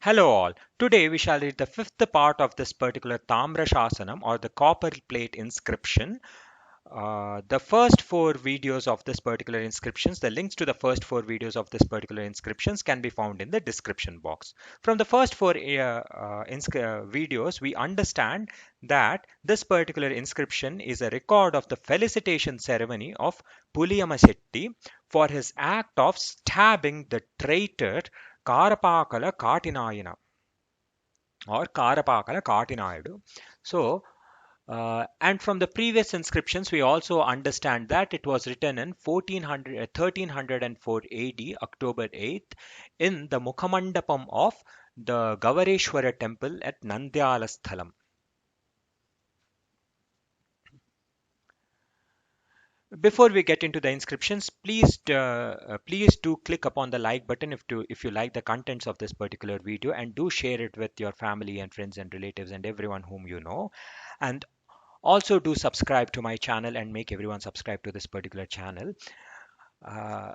Hello all. Today we shall read the fifth part of this particular Tamra Shasanam or the copper plate inscription. The first four videos of this particular inscriptions, the links to the first four videos of this particular inscriptions can be found in the description box. From the first four videos, we understand that this particular inscription is a record of the felicitation ceremony of Puliyama Setty for his act of stabbing the traitor Karapakala Katinayana or Karapakala Katinayudu. So, and from the previous inscriptions, we also understand that it was written in 1304 AD, October 8th, in the Mukhamandapam of the Gavareshwara temple at Nandyala Sthalam. Before we get into the inscriptions, please do click upon the like button if you like the contents of this particular video, and do share it with your family and friends and relatives and everyone whom you know. And also do subscribe to my channel and make everyone subscribe to this particular uh,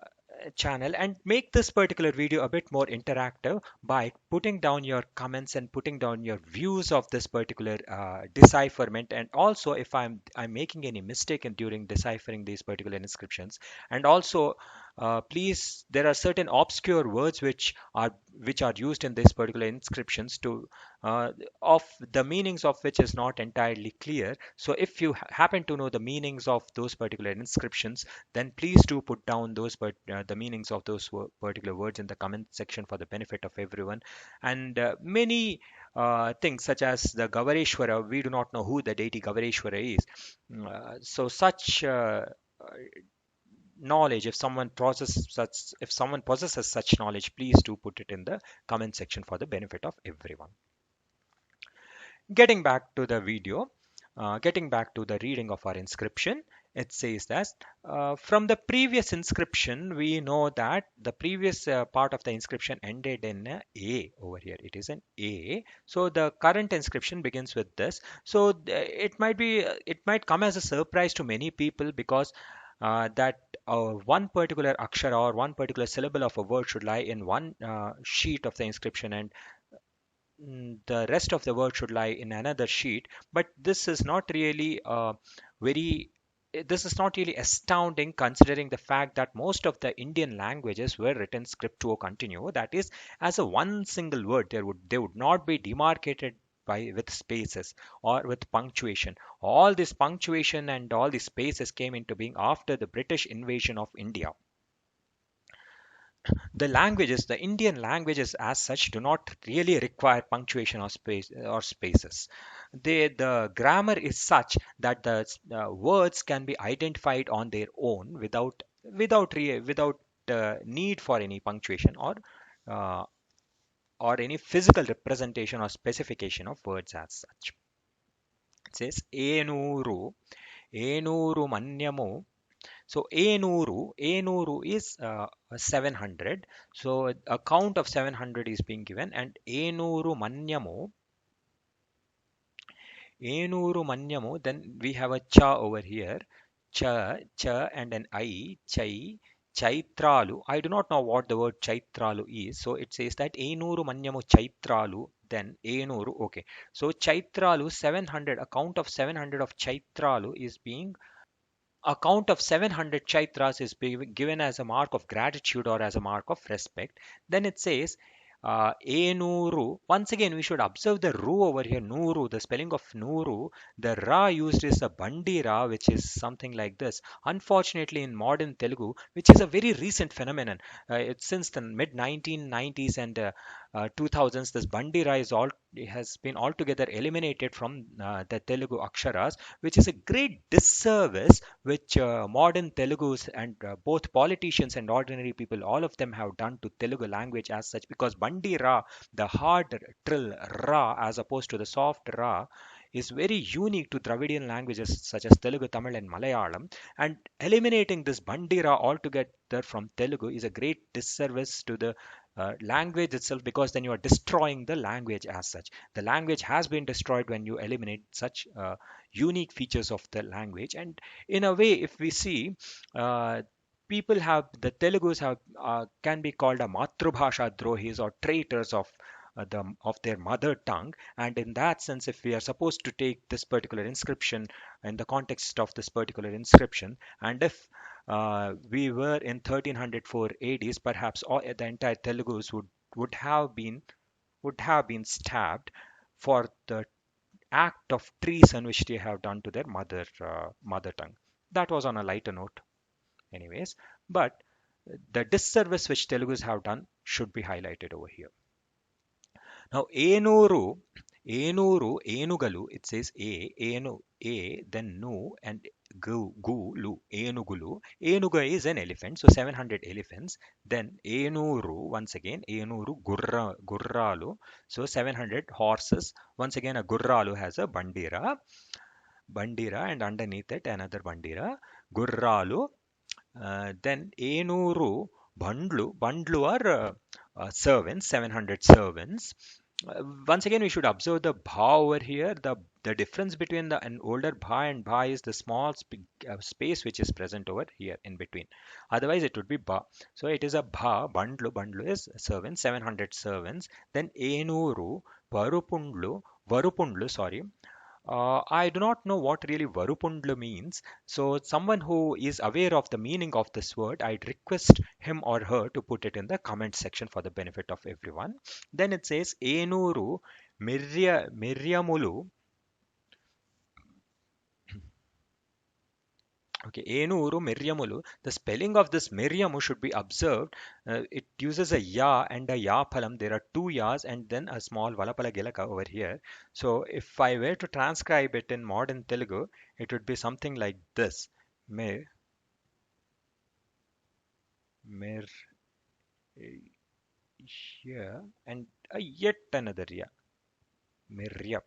channel and make this particular video a bit more interactive by putting down your comments and putting down your views of this particular decipherment, and also if I'm making any mistake during deciphering these particular inscriptions. And also please, there are certain obscure words which are used in these particular inscriptions to uh, of the meanings of which is not entirely clear. So if you happen to know the meanings of those particular inscriptions, then please do put down the meanings of those particular words in the comment section for the benefit of everyone. And many things such as the Gavareshwara, we do not know who the deity Gavareshwara is. So such knowledge, if someone possesses such knowledge, please do put it in the comment section for the benefit of everyone. Getting back to the video, getting back to the reading of our inscription, it says that from the previous inscription, we know that the previous part of the inscription ended in A over here. It is an A. So the current inscription begins with this. So it might come as a surprise to many people because that one particular akshara or one particular syllable of a word should lie in one sheet of the inscription, and the rest of the word should lie in another sheet. But very this is not really astounding, considering the fact that most of the Indian languages were written scriptuo continuo, that is, as a one single word. They would not be demarcated by with spaces or with punctuation. All this punctuation and all these spaces came into being after the British invasion of India. The Indian languages as such do not really require punctuation or spaces. The grammar is such that the words can be identified on their own without need for any punctuation uh, or any physical representation or specification of words as such. It says enuru manyamo. So Enuru is 700. So a count of 700 is being given, and Enuru Manyamo. Then we have a cha over here, cha, and an I, chai, Chaitralu. I do not know what the word Chaitralu is, so it says that Enuru Manyamo Chaitralu. Then Enuru. Okay, so Chaitralu 700. A count of 700 of Chaitralu is being a count of 700 chaitras is given as a mark of gratitude or as a mark of respect. Then it says Enuru. Once again, we should observe the ru over here, Nuru, the spelling of Nuru. The Ra used is a Bandi Ra, which is something like this. Unfortunately, in modern Telugu, which is a very recent phenomenon, it's since the mid 1990s and 2000s, this Bandi Ra has been altogether eliminated from the Telugu Aksharas, which is a great disservice which modern Telugus and both politicians and ordinary people, all of them have done to Telugu language as such, because Bandi Ra, the hard trill Ra as opposed to the soft Ra, is very unique to Dravidian languages such as Telugu, Tamil, and Malayalam. And eliminating this Bandi Ra altogether from Telugu is a great disservice to the language itself, because then you are destroying the language as such. The language has been destroyed when you eliminate such unique features of the language. And in a way, if we see, uh, the Telugus have can be called a matrubhasha drohis or traitors of of their mother tongue. And in that sense, if we are supposed to take this particular inscription in the context of this particular inscription, and if we were in 1304 ADs, perhaps all, the entire Telugus would have been stabbed for the act of treason which they have done to their mother tongue. That was on a lighter note, anyways. But the disservice which Telugus have done should be highlighted over here. Now, Enugalu, it says then Nu, and Lu, Enugulu. Enuga is an elephant, so 700 elephants. Then Enuru, once again, Gurralu, so 700 horses. Once again, a Gurralu has a bandira, and underneath it another bandira, Gurralu. Then Enuru, Bandlu are servants, 700 servants. Once again, we should observe the bha over here. The difference between an older bha and bha is the small space which is present over here in between. Otherwise, it would be ba. So it is a bha. Bandlu is servants, 700 servants. Then Enuru, Varupundlu, sorry. I do not know what really Varupundlu means. So, someone who is aware of the meaning of this word, I'd request him or her to put it in the comment section for the benefit of everyone. Then it says Enuru Miryamulu. Okay, Enuru Miryamulu. The spelling of this Miryamu should be observed. It uses a ya and a ya palam. There are two yas and then a small valapala gilaka over here. So if I were to transcribe it in modern Telugu, it would be something like this. Mir, mir, here, and yet another ya. Miryam.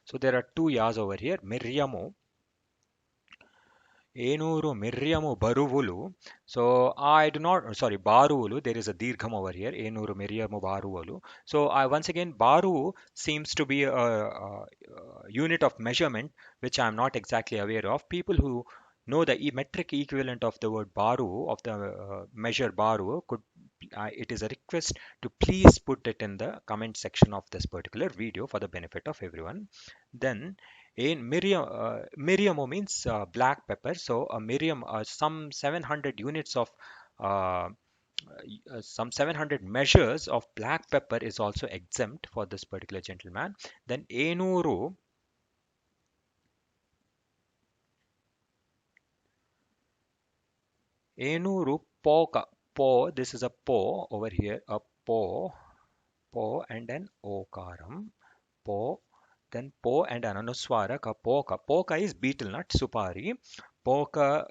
So there are two yas over here. Miryamu. Enuru Miryamu Baruvulu. So I do not, sorry, Baruvulu. There is a Dirgham over here. Enuru Miryamu Baruvulu. So once again, Baru seems to be a unit of measurement, which I am not exactly aware of. People who know the metric equivalent of the word Baru, of the measure Baru, it is a request to please put it in the comment section of this particular video for the benefit of everyone. Then Miriamo means black pepper. So a Miriam, some 700 units of some 700 measures of black pepper is also exempt for this particular gentleman. Then Enuru Poka. Po, this is a po over here, a po, and an okaram. Po, then po and an anuswara, poka. Poka is beetle nut, supari. Poka,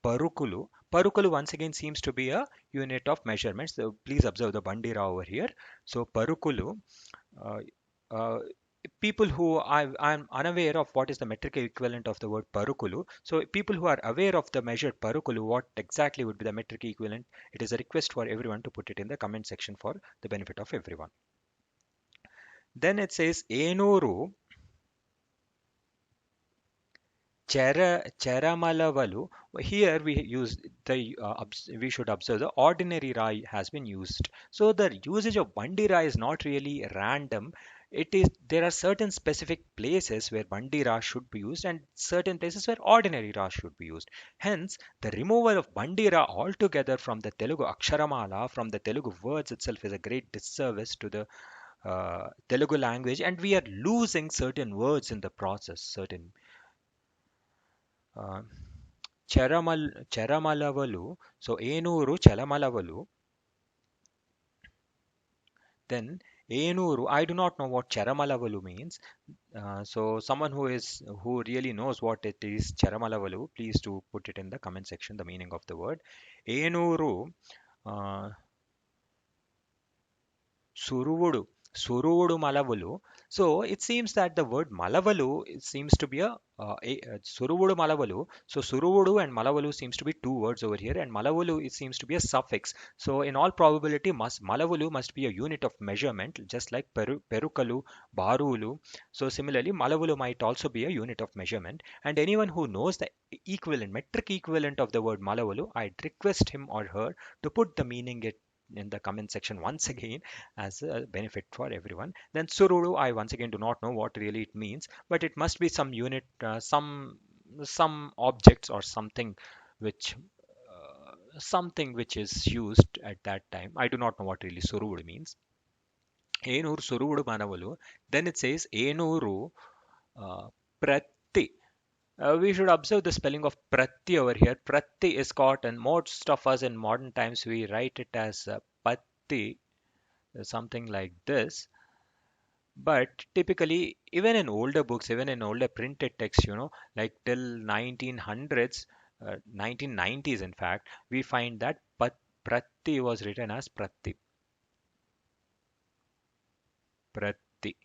parukulu. Parukulu once again seems to be a unit of measurement. So please observe the bandira over here. So parukulu. Uh, uh, People who I'm unaware of what is the metric equivalent of the word parukulu. So people who are aware of the measure parukulu, what exactly would be the metric equivalent? It is a request for everyone to put it in the comment section for the benefit of everyone. Then it says Enuru Cheramalavalu. Here we should observe the ordinary Rai has been used. So the usage of Bandira is not really random. There are certain specific places where Bandira should be used and certain places where ordinary Ra should be used. Hence, the removal of Bandira altogether from the Telugu Aksharamala, from the Telugu words itself, is a great disservice to the Telugu language, and we are losing certain words in the process, certain uh, Cheramalavalu. So Enuru Cheramalavalu. Then Enuru, I do not know what Cheramalavalu means. So someone who really knows what it is, Cheramalavalu, please do put it in the comment section, the meaning of the word. Enuru Suruvudu. Suruvudu Malavulu. So it seems that the word Malavalu seems to be Suruvudu Malavalu. So Suruvudu and Malavalu seems to be two words over here, and Malavalu it seems to be a suffix. So in all probability, Malavalu must be a unit of measurement, just like Perukalu, Barulu. So similarly, Malavalu might also be a unit of measurement. And anyone who knows the metric equivalent of the word Malavalu, I'd request him or her to put the in the comment section once again as a benefit for everyone. Then Surudu, I once again do not know what really it means, but it must be some unit, some objects or something which is used at that time. I do not know what really Surudu means. Enuru Surudu Manavalu. Then it says Enuru Prati. We should observe the spelling of Prati over here. Prati is cotton. Most of us in modern times we write it as Patti, something like this. But typically, even in older books, even in older printed texts, like till 1900s, 1990s, in fact, we find that Prati was written as Prati. Prati.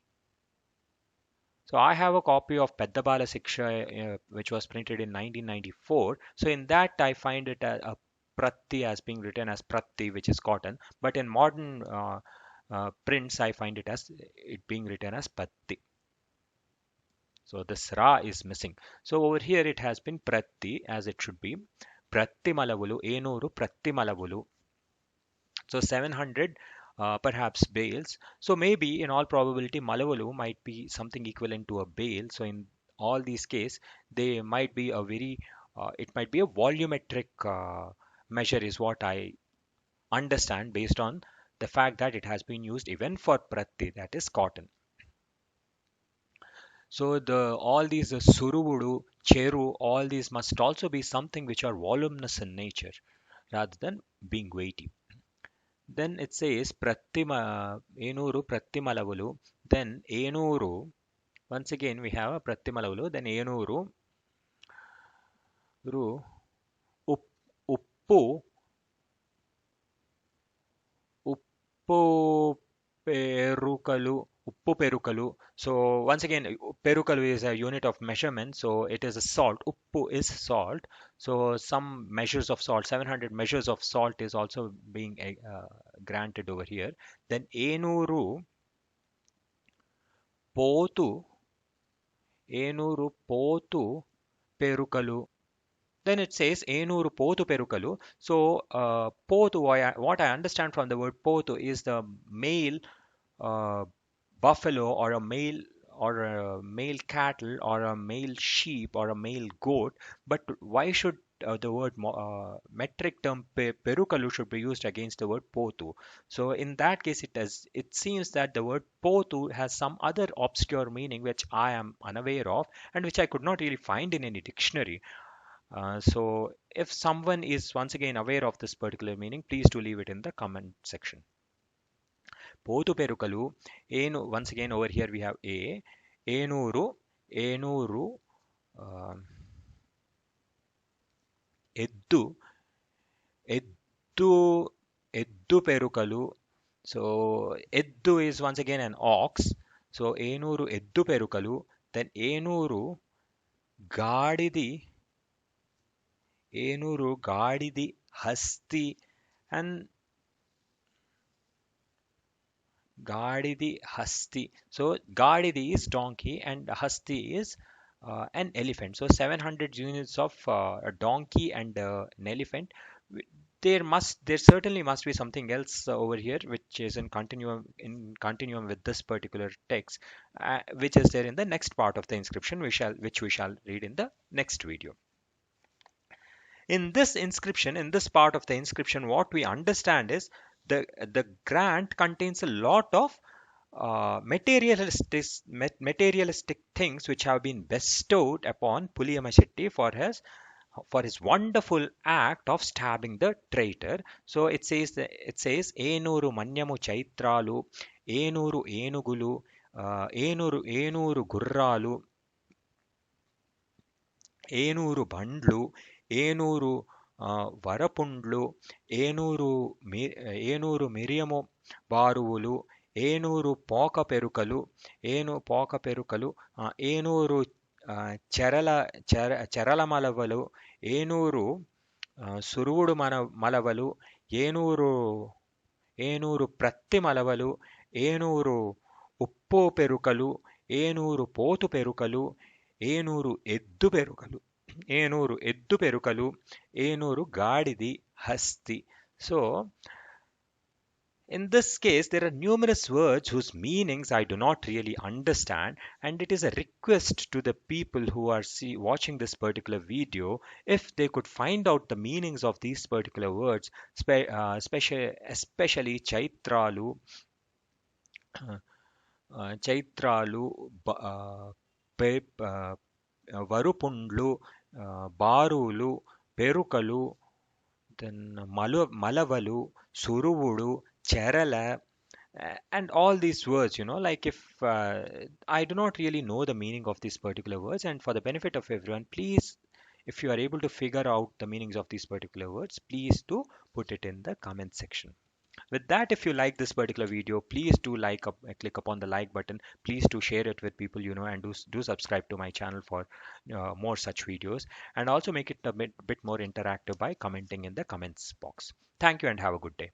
So I have a copy of Peddabala Siksha, which was printed in 1994. So in that I find it a Prati as being written as Prati, which is cotton. But in modern prints, I find it as it being written as Patti. So this Ra is missing. So over here it has been Prati as it should be. Prati Malavulu, Enuru Prati Malavulu. So 700 perhaps bales. So maybe in all probability Malavalu might be something equivalent to a bale. So in all these cases, they might be it might be a volumetric measure is what I understand based on the fact that it has been used even for prati, that is cotton. So the all these suruvudu, cheru, all these must also be something which are voluminous in nature rather than being weighty. Then it says Pratima Enuru Pratimalavulu. Then Enuru. Once again we have a Pratimalavulu. Then Enuru Ru up, Uppu Uppu Perukalu. Uppu Perukalu. So once again, Perukalu is a unit of measurement. So it is a salt. Uppu is salt. So some measures of salt, 700 measures of salt is also being granted over here. Then Enuru Potu Enuru Potu Perukalu. Then it says Enuru Potu Perukalu. So Potu, what I understand from the word Potu is the male uh, buffalo or a male cattle or a male sheep or a male goat. But why should the word metric term perukalu should be used against the word potu? So in that case, it seems that the word potu has some other obscure meaning which I am unaware of and which I could not really find in any dictionary. So if someone is once again aware of this particular meaning, please do leave it in the comment section. Potu perukalu. Once again over here we have a Enuru Enuru uh, Eddu Eddu Eddu perukalu. So Eddu is once again an ox. So Enuru Eddu perukalu. Then Gadidi Enuru Gadidi Hasti and Gadidi Hasti. So Gadidi is donkey and Hasti is an elephant. So 700 units of a donkey and an elephant. There certainly must be something else over here which is in continuum with this particular text, which is there in the next part of the inscription, which we shall read in the next video. In this inscription, in this part of the inscription, what we understand is the grant contains a lot of materialistic things which have been bestowed upon Puliyama Setty for his wonderful act of stabbing the traitor. So it says Enuru Manyamu Chaitralu, Enuru Enugulu, Enuru Gurralu, Enuru Bandlu, Enuru Varapundlu, Enuru Miriamu Baruvulu, Enuru Poka Perukalu, Enuru Cheralamalavu, Enuru Surudu Malavalu, Enuru Pratti Malavalu, Enuru Uppo Perukalu, Enuru Potu Perukalu, Enuru Eddu Perukalu, Enuru Eddu Perukalu, Enuru Gadidi Hasti. So In this case, there are numerous words whose meanings I do not really understand, and it is a request to the people who are watching this particular video if they could find out the meanings of these particular words, especially chaitralu, చైత్రాలు వరుపుండ్లు బారులు పెరుకలు then మలవలు సురువుడు చెరల and all these words, like if I do not really know the meaning of these particular words, and for the benefit of everyone, please, if you are able to figure out the meanings of these particular words, please do put it in the comment section. With that, if you like this particular video, please do click upon the like button. Please do share it with people you know, and do subscribe to my channel for more such videos, and also make it a bit more interactive by commenting in the comments box. Thank you and have a good day.